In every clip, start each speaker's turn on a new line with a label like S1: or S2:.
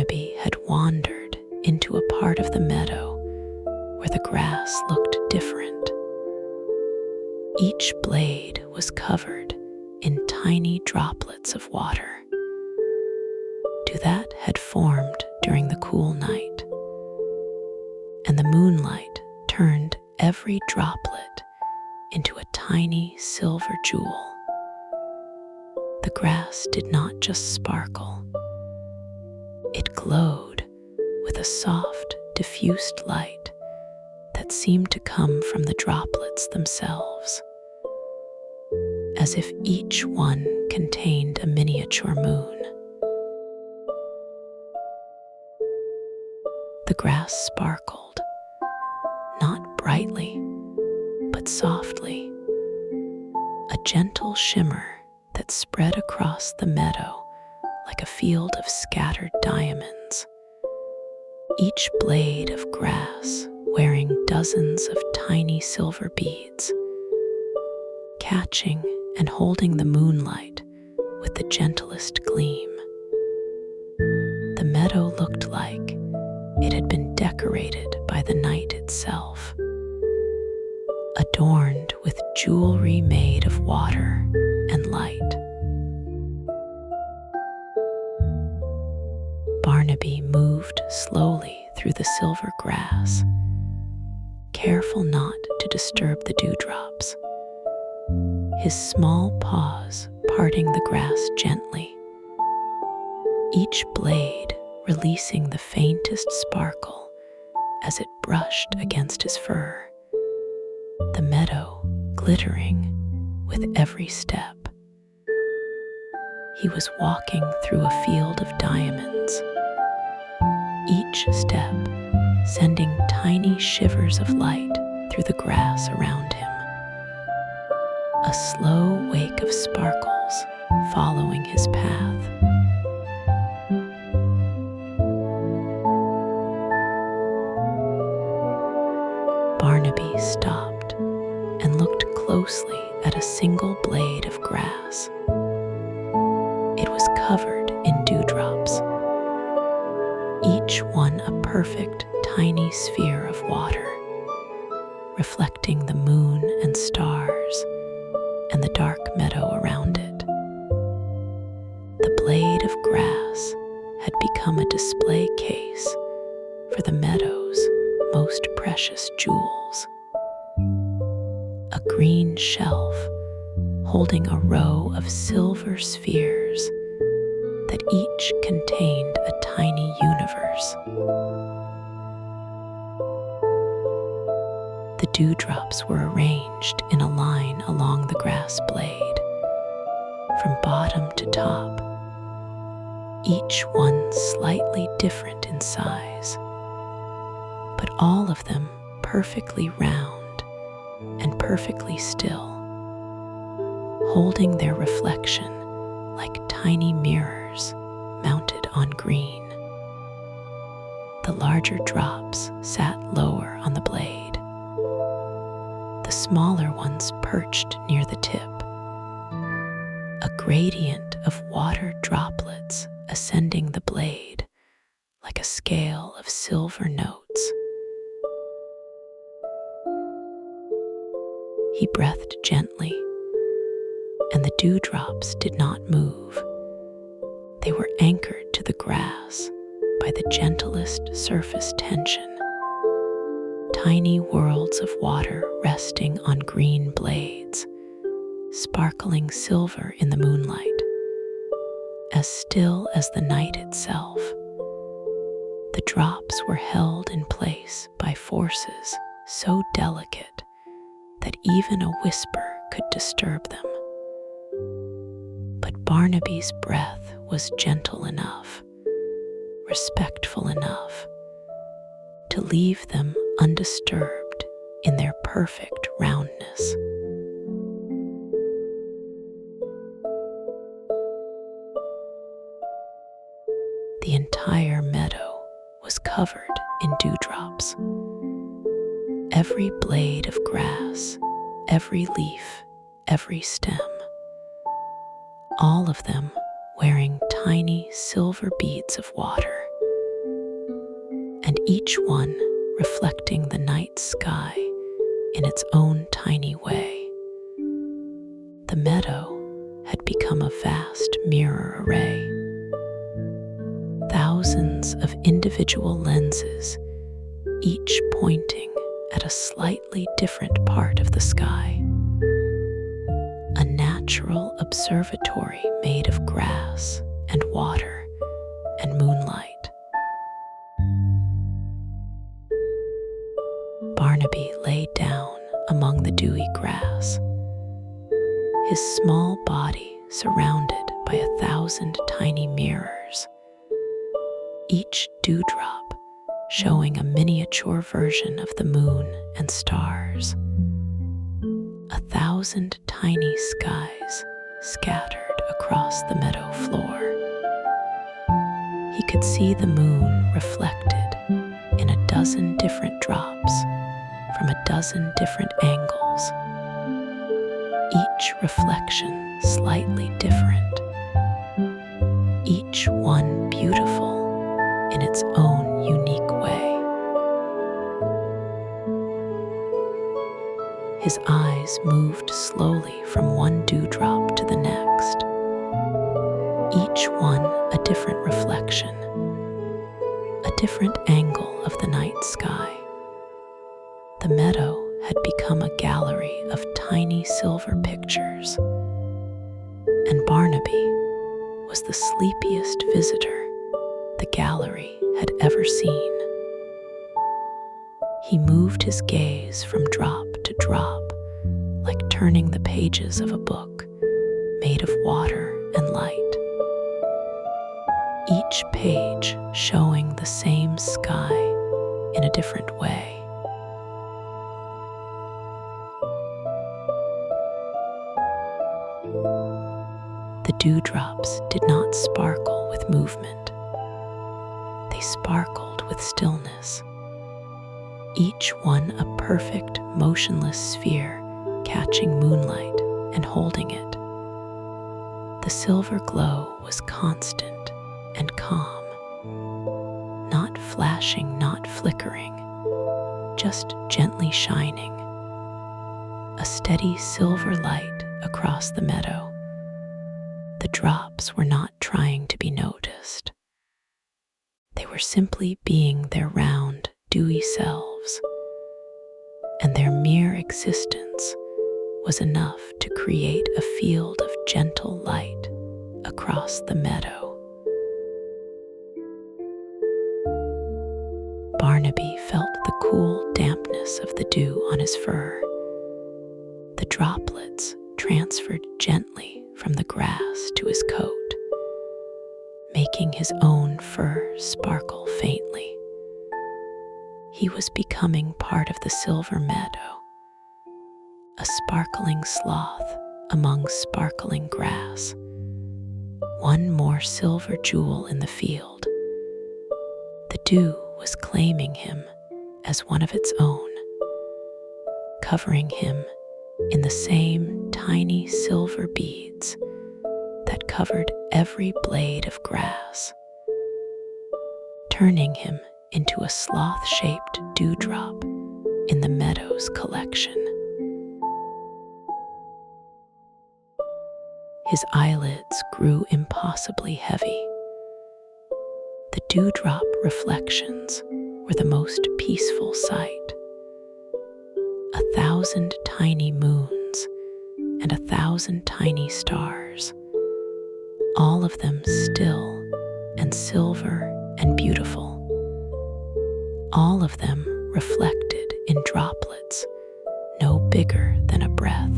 S1: Barnaby had wandered into a part of the meadow where the grass looked different. Each blade was covered in tiny droplets of water. Dew that had formed during the cool night, and the moonlight turned every droplet into a tiny silver jewel. The grass did not just sparkle. It glowed with a soft, diffused light that seemed to come from the droplets themselves, as if each one contained a miniature moon. The grass sparkled, not brightly, but softly, a gentle shimmer that spread across the meadow like a field of scattered diamonds. Each blade of grass wearing dozens of tiny silver beads, catching and holding the moonlight with the gentlest gleam. The meadow looked like it had been decorated by the night itself, adorned with jewelry made of water and light. Barnaby moved slowly through the silver grass, careful not to disturb the dewdrops, his small paws parting the grass gently, each blade releasing the faintest sparkle as it brushed against his fur, the meadow glittering with every step. He was walking through a field of diamonds, each step sending tiny shivers of light through the grass around him. A slow wake of sparkles following his path. Barnaby stopped and looked closely at a single blade of grass. It was covered in dewdrops, each one a perfect tiny sphere of water, reflecting the moon and stars and the dark meadow around it. The blade of grass had become a display case for the meadow's most precious jewels. A green shelf holding a row of silver spheres that each contained a tiny universe. The dewdrops were arranged in a line along the grass blade, from bottom to top, each one slightly different in size, but all of them perfectly round and perfectly still, holding their reflection like tiny mirrors mounted on green. The larger drops sat lower on the blade, the smaller ones perched near the tip, a gradient of water droplets ascending the blade like a scale of silver notes. He breathed gently, and the dewdrops did not move. They were anchored to the grass by the gentlest surface tension, tiny worlds of water resting on green blades, sparkling silver in the moonlight, as still as the night itself. The drops were held in place by forces so delicate that even a whisper could disturb them. But Barnaby's breath was gentle enough, respectful enough, to leave them undisturbed in their perfect roundness. The entire meadow was covered in dewdrops. Every blade of grass, every leaf, every stem, all of them wearing tiny silver beads of water, each one reflecting the night sky in its own tiny way. The meadow had become a vast mirror array. Thousands of individual lenses, each pointing at a slightly different part of the sky. A natural observatory made of grass and water and moonlight. Barnaby lay down among the dewy grass, his small body surrounded by 1,000 tiny mirrors, each dewdrop showing a miniature version of the moon and stars. 1,000 tiny skies scattered across the meadow floor. He could see the moon reflected in a dozen different drops from a dozen different angles, each reflection slightly different, each one beautiful in its own unique way. His eyes moved slowly from one dewdrop to the next, each one a different reflection, a different angle of the night sky. The meadow had become a gallery of tiny silver pictures, and Barnaby was the sleepiest visitor the gallery had ever seen. He moved his gaze from drop to drop, like turning the pages of a book made of water and light. Each page showing the same sky in a different way. The dewdrops did not sparkle with movement. They sparkled with stillness, each one a perfect, motionless sphere catching moonlight and holding it. The silver glow was constant and calm, not flashing, not flickering, just gently shining. A steady silver light across the meadow. The drops were not trying to be noticed. They were simply being their round, dewy selves, and their mere existence was enough to create a field of gentle light across the meadow. Barnaby felt the cool dampness of the dew on his fur. The droplets transferred gently from the grass to his coat, making his own fur sparkle faintly. He was becoming part of the silver meadow, a sparkling sloth among sparkling grass, one more silver jewel in the field. The dew was claiming him as one of its own, covering him in the same tiny silver beads that covered every blade of grass, turning him into a sloth-shaped dewdrop in the meadow's collection. His eyelids grew impossibly heavy. The dewdrop reflections were the most peaceful sight. 1,000 tiny moons and 1,000 tiny stars, all of them still and silver and beautiful, all of them reflected in droplets no bigger than a breath.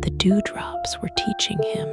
S1: The dewdrops were teaching him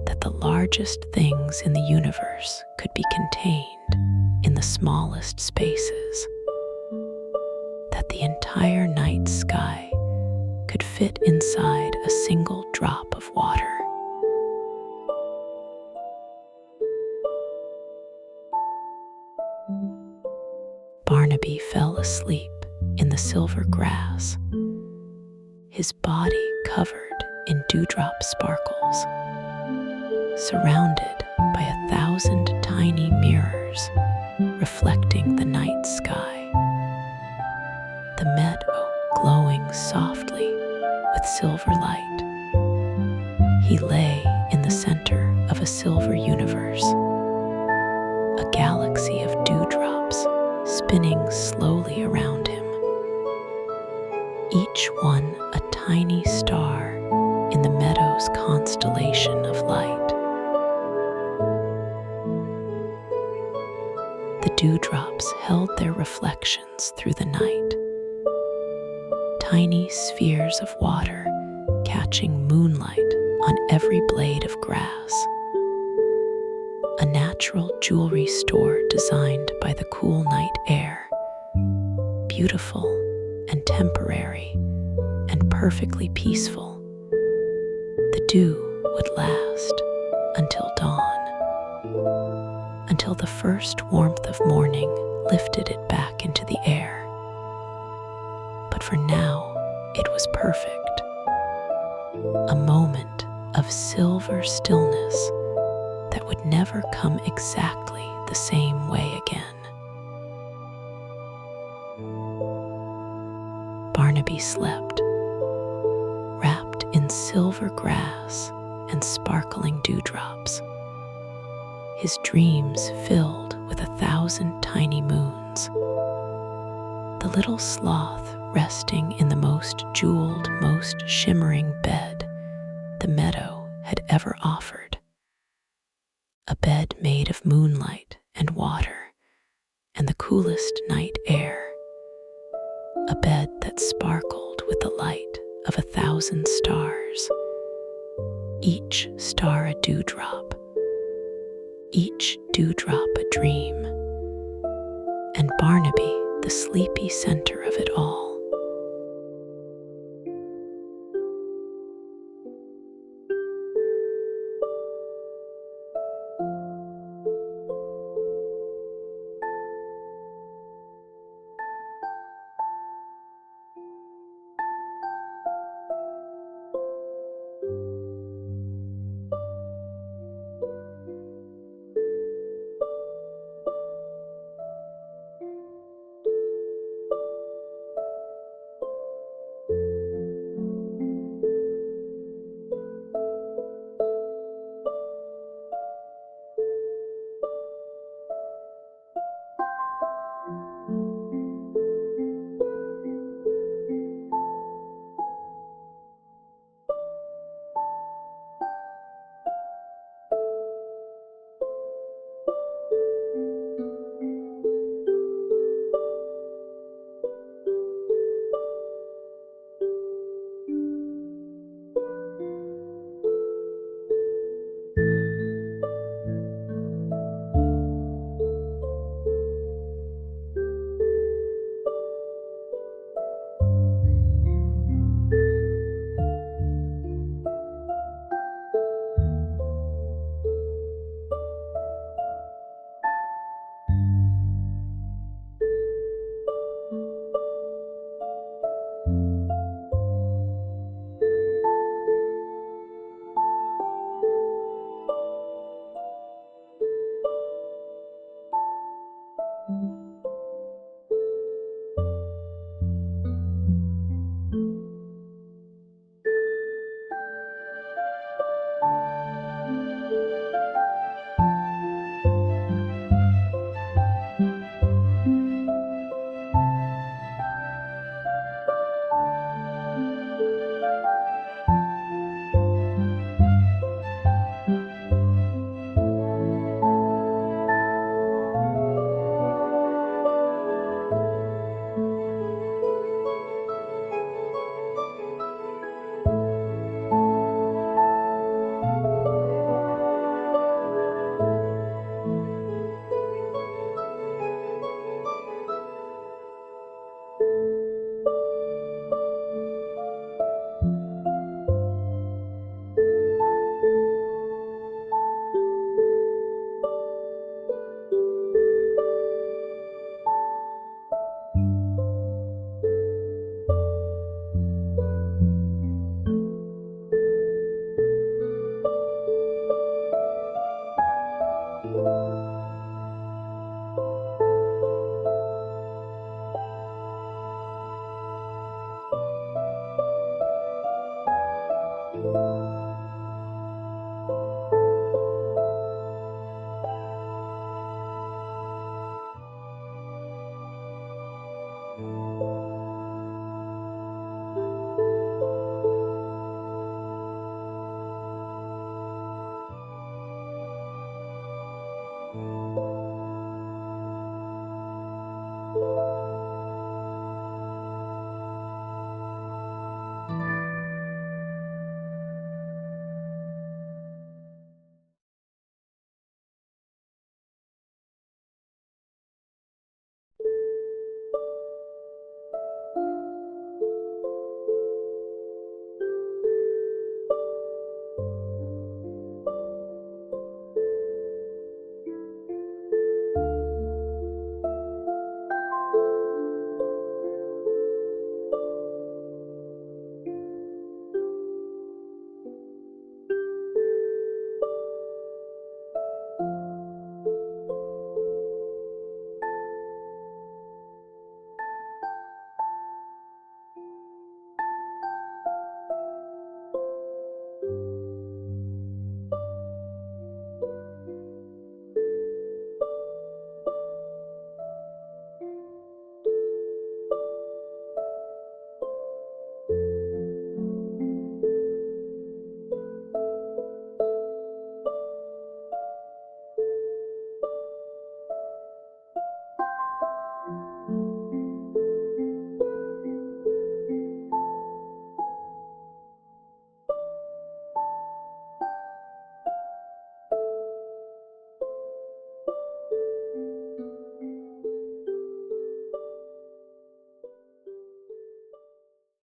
S1: that the largest things in the universe could be contained in the smallest spaces, that the entire night sky could fit inside a single drop of water. Barnaby fell asleep in the silver grass, his body covered in dewdrop sparkles, surrounded by 1,000 tiny mirrors reflecting the night sky. The meadow glowing softly with silver light. He lay in the center of a silver universe, a galaxy of dewdrops spinning slowly around him, each one a tiny star in the meadow's constellation of light. The dewdrops held their reflections through the night, tiny spheres of water catching moonlight on every blade of grass. A natural jewelry store designed by the cool night air, beautiful and temporary and perfectly peaceful. The dew would last until dawn, until the first warmth of morning lifted it back into the air. But for now, it was perfect. A moment of silver stillness that would never come exactly the same way again. Barnaby slept, wrapped in silver grass and sparkling dewdrops, his dreams filled with 1,000 tiny moons. The little sloth resting in the most jeweled, most shimmering bed the meadow had ever offered. A bed made of moonlight and water and the coolest night air. A bed that sparkled with the light of 1,000 stars, each star a dewdrop, each dewdrop a dream, and Barnaby the sleepy center of it all.